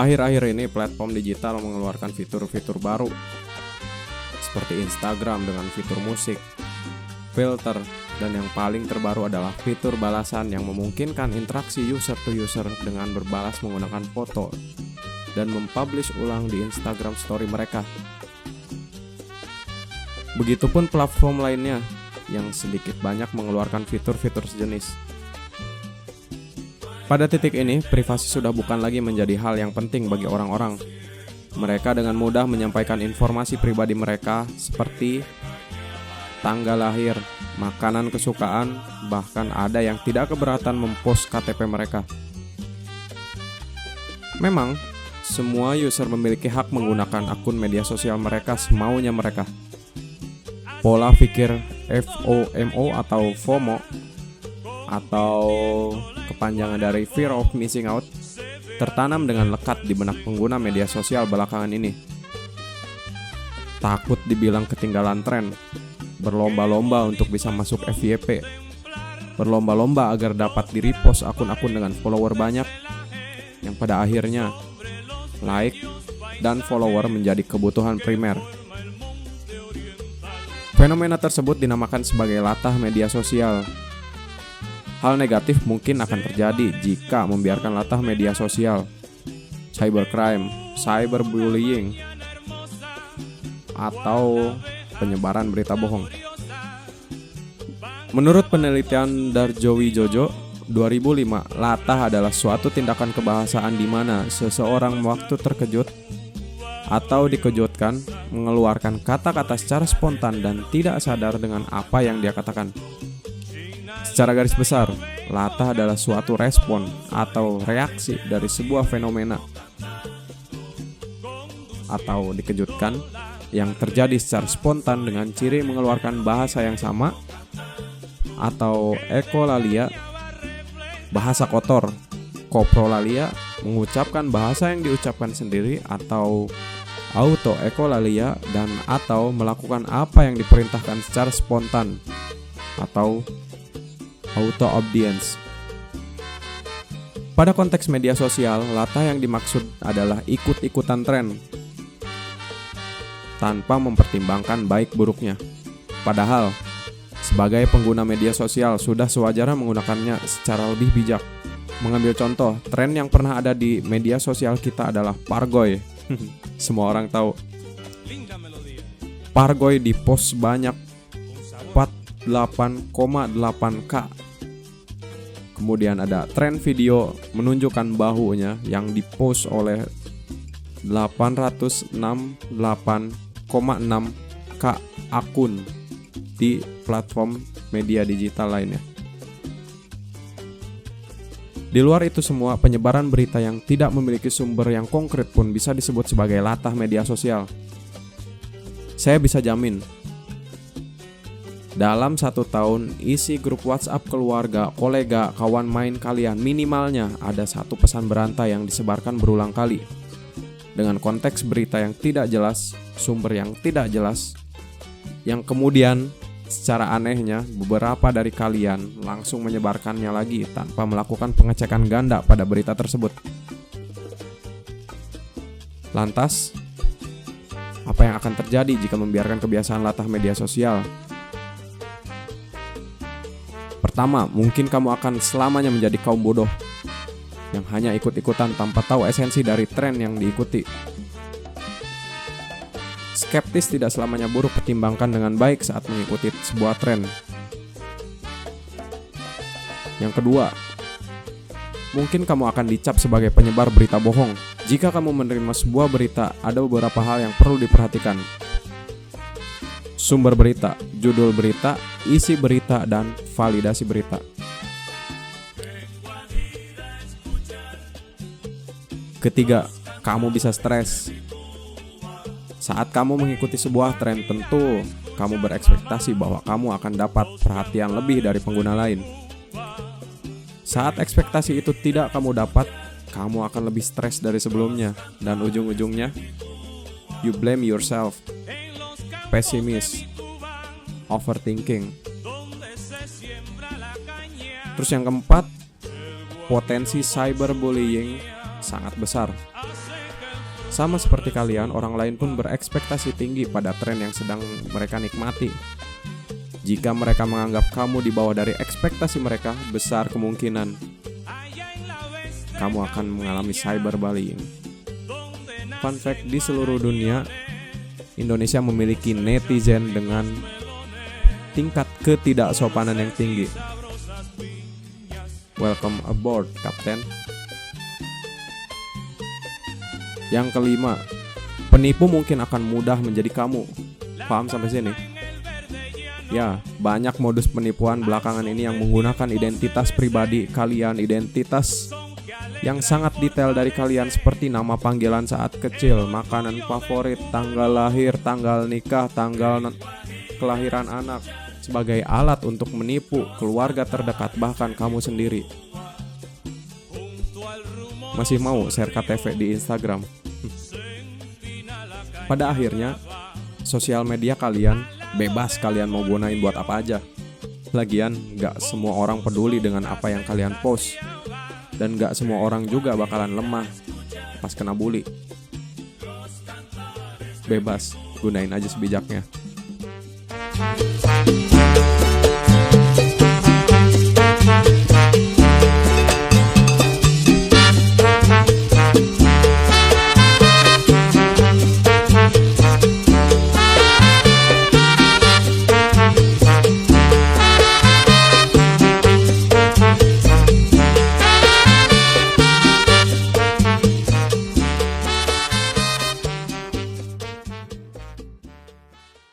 Akhir-akhir ini platform digital mengeluarkan fitur-fitur baru seperti Instagram dengan fitur musik, filter, dan yang paling terbaru adalah fitur balasan yang memungkinkan interaksi user to user dengan berbalas menggunakan foto dan mempublish ulang di Instagram story mereka. Begitupun platform lainnya yang sedikit banyak mengeluarkan fitur-fitur sejenis. Pada titik ini, privasi sudah bukan lagi menjadi hal yang penting bagi orang-orang. Mereka dengan mudah menyampaikan informasi pribadi mereka seperti tanggal lahir, makanan kesukaan, bahkan ada yang tidak keberatan mempost KTP mereka. Memang, semua user memiliki hak menggunakan akun media sosial mereka semaunya mereka. Pola pikir FOMO atau FOMO atau kepanjangan dari Fear of Missing Out tertanam dengan lekat di benak pengguna media sosial belakangan ini. Takut dibilang ketinggalan tren, berlomba-lomba untuk bisa masuk FYP, berlomba-lomba agar dapat di-repost akun-akun dengan follower banyak, yang pada akhirnya like dan follower menjadi kebutuhan primer. Fenomena tersebut dinamakan sebagai latah media sosial. Hal negatif mungkin akan terjadi jika membiarkan latah media sosial, cybercrime, cyberbullying, atau penyebaran berita bohong. Menurut penelitian Darjowi Jojo 2005, latah adalah suatu tindakan kebahasaan di mana seseorang waktu terkejut atau dikejutkan mengeluarkan kata-kata secara spontan dan tidak sadar dengan apa yang dia katakan. Secara garis besar, latah adalah suatu respon atau reaksi dari sebuah fenomena atau dikejutkan yang terjadi secara spontan dengan ciri mengeluarkan bahasa yang sama atau ekolalia, bahasa kotor, koprolalia, mengucapkan bahasa yang diucapkan sendiri atau autoekolalia, dan atau melakukan apa yang diperintahkan secara spontan atau auto-obedience. Pada konteks media sosial, latah yang dimaksud adalah ikut-ikutan tren tanpa mempertimbangkan baik buruknya. Padahal, sebagai pengguna media sosial sudah sewajarnya menggunakannya secara lebih bijak. Mengambil contoh, tren yang pernah ada di media sosial kita adalah Pargoy. Semua orang tahu. Pargoy di-post banyak 48,8K. Kemudian ada tren video menunjukkan bahunya yang di-post oleh 868,6K akun di platform media digital lainnya. Di luar itu semua, penyebaran berita yang tidak memiliki sumber yang konkret pun bisa disebut sebagai latah media sosial. Saya bisa jamin, dalam 1 tahun, isi grup WhatsApp keluarga, kolega, kawan main kalian minimalnya ada 1 pesan berantai yang disebarkan berulang kali dengan konteks berita yang tidak jelas, sumber yang tidak jelas, yang kemudian secara anehnya beberapa dari kalian langsung menyebarkannya lagi tanpa melakukan pengecekan ganda pada berita tersebut. Lantas, apa yang akan terjadi jika membiarkan kebiasaan latah media sosial? Pertama, mungkin kamu akan selamanya menjadi kaum bodoh yang hanya ikut-ikutan tanpa tahu esensi dari tren yang diikuti. Skeptis tidak selamanya buruk, pertimbangkan dengan baik saat mengikuti sebuah tren. Yang kedua, mungkin kamu akan dicap sebagai penyebar berita bohong. Jika kamu menerima sebuah berita, ada beberapa hal yang perlu diperhatikan. Sumber berita, judul berita, isi berita, dan validasi berita. Ketiga, kamu bisa stres. Saat kamu mengikuti sebuah tren, tentu kamu berekspektasi bahwa kamu akan dapat perhatian lebih dari pengguna lain. Saat ekspektasi itu tidak kamu dapat, kamu akan lebih stres dari sebelumnya. Dan ujung-ujungnya, you blame yourself. Pesimis, overthinking. Terus yang keempat, potensi cyberbullying sangat besar. Sama seperti kalian, orang lain pun berekspektasi tinggi pada tren yang sedang mereka nikmati. Jika mereka menganggap kamu di bawah dari ekspektasi mereka, besar kemungkinan kamu akan mengalami cyberbullying. Fun fact, di seluruh dunia, Indonesia memiliki netizen dengan tingkat ketidaksopanan yang tinggi. Welcome aboard, Kapten. Yang kelima, penipu mungkin akan mudah menjadi kamu. Paham sampai sini? Ya, banyak modus penipuan belakangan ini yang menggunakan identitas pribadi kalian, identitas yang sangat detail dari kalian seperti nama panggilan saat kecil, makanan favorit, tanggal lahir, tanggal nikah, tanggal kelahiran anak, sebagai alat untuk menipu keluarga terdekat, bahkan kamu sendiri. Masih mau share KTP di Instagram? Pada akhirnya, sosial media kalian bebas kalian mau gunain buat apa aja. Lagian, gak semua orang peduli dengan apa yang kalian post. Dan gak semua orang juga bakalan lemah pas kena bully. Bebas, gunain aja sebijaknya.